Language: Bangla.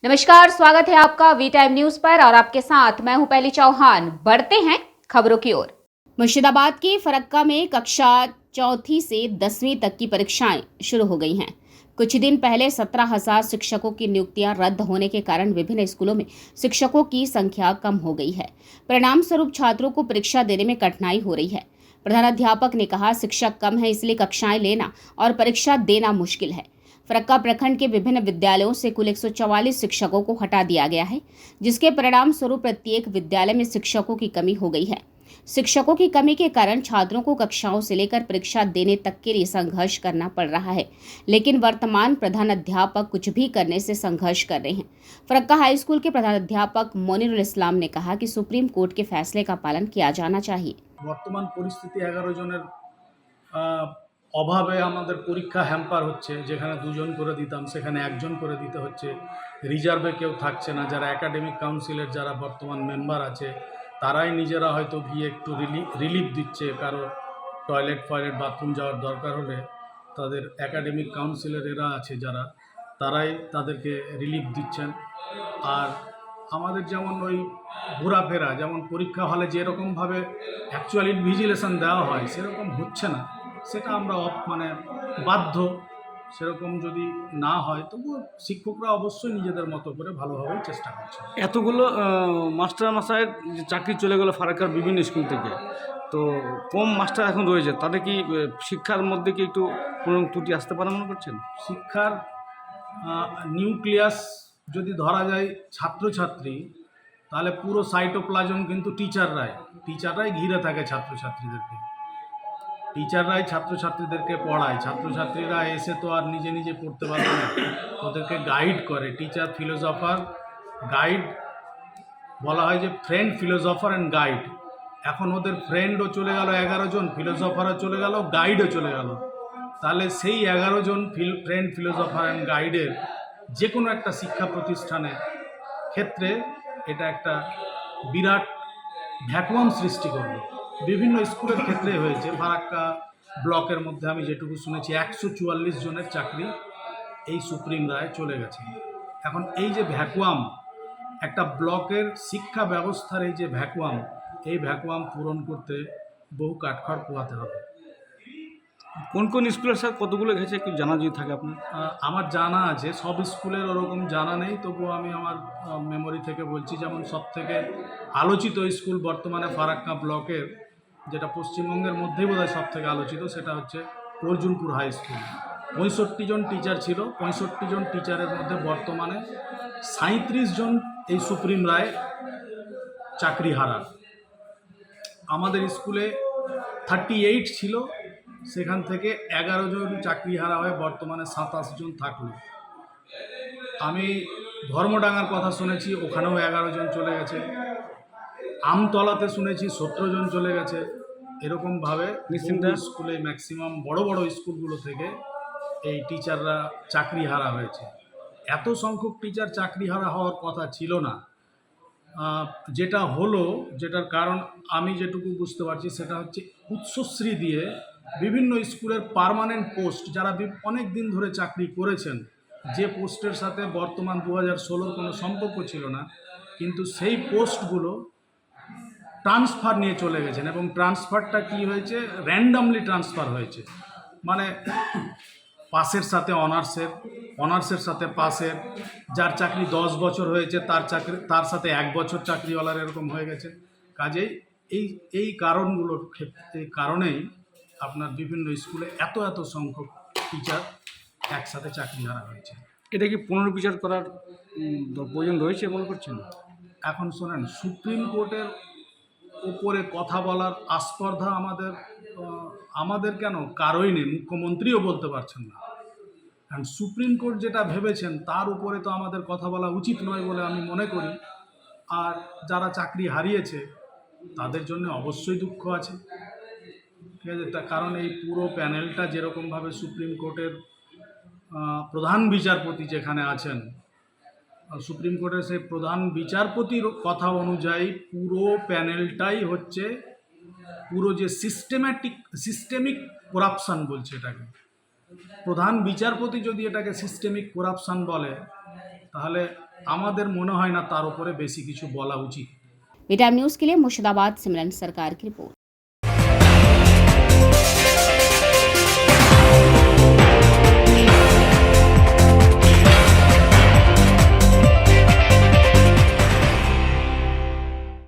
नमस्कार, स्वागत है आपका वी टाइम न्यूज पर और आपके साथ मैं हूं पहली चौहान। बढ़ते हैं खबरों की ओर। मुर्शिदाबाद के फरक्का में कक्षा चौथी से 10वीं तक की परीक्षाएं शुरू हो गई हैं। कुछ दिन पहले 17,000 शिक्षकों की नियुक्तियां रद्द होने के कारण विभिन्न स्कूलों में शिक्षकों की संख्या कम हो गई है। परिणाम स्वरूप छात्रों को परीक्षा देने में कठिनाई हो रही है। प्रधानाध्यापक ने कहा, शिक्षक कम है इसलिए कक्षाएं लेना और परीक्षा देना मुश्किल है। फरक्का प्रखंड के विभिन्न विद्यालयों से कुल 144 शिक्षकों को हटा दिया गया है, जिसके परिणाम स्वरूप प्रत्येक विद्यालय में शिक्षकों की कमी हो गई है। शिक्षकों की कमी के कारण छात्रों को कक्षाओं से लेकर परीक्षा देने तक के लिए संघर्ष करना पड़ रहा है, लेकिन वर्तमान प्रधानाध्यापक कुछ भी करने से संघर्ष कर रहे हैं। फरक्का हाई स्कूल के प्रधानाध्यापक मोनिरुल इस्लाम ने कहा कि सुप्रीम कोर्ट के फैसले का पालन किया जाना चाहिए। বর্তমান পরিস্থিতি 11 জনের অভাবে আমাদের পরীক্ষা হ্যাম্পার হচ্ছে। যেখানে 2 জন করে দিতাম সেখানে 1 জন করে দিতে হচ্ছে। রিজার্ভে কেউ থাকছে না। যারা একাডেমিক কাউন্সিলের যারা বর্তমান মেম্বার আছে তারাই নিজেরা হয়তো গিয়ে একটু রিলিফ দিচ্ছে। কারো টয়লেট বাথরুম যাওয়ার দরকার হলে তাদের একাডেমিক কাউন্সিলের এরা আছে যারা, তারাই তাদেরকে রিলিফ দিচ্ছেন। আর আমাদের যেমন ওই ঘোরাফেরা, যেমন পরীক্ষা হলে যেরকমভাবে অ্যাকচুয়াল ইনভিজিলেশন দেওয়া হয় সেরকম হচ্ছে না। সেটা আমরা বাধ্য। সেরকম যদি না হয় তবুও শিক্ষকরা অবশ্যই নিজেদের মতো করে ভালোভাবেই চেষ্টা করছে। এতগুলো মাস্টার মশাইয়ের যে চাকরি চলে গেল ফারাক্কার বিভিন্ন স্কুল থেকে, তো কম মাস্টার এখন রয়েছে, তাদের কি শিক্ষার মধ্যে কি একটু কোনো ত্রুটি আসতে পারে মনে করছেন? শিক্ষার নিউক্লিয়াস যদি ধরা যায় ছাত্রছাত্রী, তাহলে পুরো সাইটোপ্লাজম কিন্তু টিচাররাই ঘিরে থাকে ছাত্রছাত্রীদেরকে। টিচাররাই ছাত্রছাত্রীদেরকে পড়ায়। ছাত্রছাত্রীরা এসে তো আর নিজে নিজে পড়তে পারবে না, ওদেরকে গাইড করে টিচার। ফিলোসফার গাইড বলা হয় যে ফ্রেন্ড, ফিলোসফার অ্যান্ড গাইড। এখন ওদের ফ্রেন্ডও চলে গেল 11 জন, ফিলোসফারও চলে গেল, গাইডও চলে গেল। তাহলে সেই 11 জন ফ্রেন্ড, ফিলোসফার অ্যান্ড গাইডের যে কোনো একটা শিক্ষা প্রতিষ্ঠানের ক্ষেত্রে এটা একটা বিরাট ভ্যাকুয়াম সৃষ্টি করবে। বিভিন্ন স্কুলের ক্ষেত্রে হয়েছে। ফারাক্কা ব্লকের মধ্যে আমি যেটুকু শুনেছি 144 জনের চাকরি এই সুপ্রিম রায় চলে গেছে। এখন এই যে ভ্যাকুয়াম, একটা ব্লকের শিক্ষা ব্যবস্থার এই যে ভ্যাকুয়াম, এই ভ্যাকুয়াম পূরণ করতে বহু কাঠখড় পোহাতে হবে। কোন কোন স্কুলের স্যার কতগুলো গেছে একটু জানা যদি থাকে আপনার? আমার জানা আছে, সব স্কুলের ওরকম জানা নেই, তবুও আমি আমার মেমোরি থেকে বলছি। যেমন সবথেকে আলোচিত স্কুল বর্তমানে ফারাক্কা ব্লকের, যেটা পশ্চিমবঙ্গের মধ্যেই বোধহয় সবথেকে আলোচিত, সেটা হচ্ছে অর্জুনপুর হাই স্কুল। 65 জন টিচার ছিল। 65 জন টিচারের মধ্যে বর্তমানে 37 জন এই সুপ্রিম রায় চাকরি হারান। আমাদের স্কুলে 38 ছিল, সেখান থেকে 11 জন চাকরি হারা হয়ে বর্তমানে 27 জন থাকলো। আমি ধর্মডাঙ্গার কথা শুনেছি, ওখানেও 11 জন চলে গেছে। আমতলাতে শুনেছি 17 জন চলে গেছে। এরকমভাবে নিশ্চিন্তা স্কুলে ম্যাক্সিমাম বড় বড় স্কুলগুলো থেকে এই টিচাররা চাকরি হারা হয়েছে। এত সংখ্যক টিচার চাকরি হারা হওয়ার কথা ছিল না। যেটা হলো, যেটার কারণ আমি যেটুকু বুঝতে পারছি সেটা হচ্ছে উৎসশ্রী দিয়ে বিভিন্ন স্কুলের পার্মানেন্ট পোস্ট, যারা অনেক দিন ধরে চাকরি করেছেন, যে পোস্টের সাথে বর্তমান 2016 কোনো সম্পর্ক ছিল না, কিন্তু সেই পোস্টগুলো ট্রান্সফার নিয়ে চলে গেছেন। এবং ট্রান্সফারটা কি হয়েছে, র্যান্ডামলি ট্রান্সফার হয়েছে। মানে পাসের সাথে অনার্সের সাথে পাসের, যার চাকরি 10 বছর হয়েছে তার সাথে 1 বছর চাকরিওয়ালার এরকম হয়ে গেছে। কাজেই এই কারণেই আপনার বিভিন্ন স্কুলে এত সংখ্যক টিচার একসাথে চাকরি হারা হয়েছে। এটা কি পুনর্বিচার করার প্রয়োজন রয়েছে মনে করছেন? এখন শোনেন, সুপ্রিম কোর্টের ওপরে কথা বলার আস্পর্ধা আমাদের কেন কারোই নেই। মুখ্যমন্ত্রীও বলতে পারছেন না। কারণ সুপ্রিম কোর্ট যেটা ভেবেছেন তার উপরে তো আমাদের কথা বলা উচিত নয় বলে আমি মনে করি। আর যারা চাকরি হারিয়েছে তাদের জন্য অবশ্যই দুঃখ আছে, ঠিক আছে। কারণ এই পুরো প্যানেলটা যেরকমভাবে সুপ্রিম কোর্টের প্রধান বিচারপতি যেখানে আছেন, সুপ্রিম কোর্টের সেই প্রধান বিচারপতির কথা অনুযায়ী পুরো প্যানেলটাই হচ্ছে পুরো যে সিস্টেমিক করাপশান বলছে এটাকে। প্রধান বিচারপতি যদি এটাকে সিস্টেমিক করাপশান বলে, তাহলে আমাদের মনে হয় না তার উপরে বেশি কিছু বলা উচিত। वी टाइम न्यूज़ के लिए मुर्शिदाबाद सिमरन सरकार की रिपोर्ट।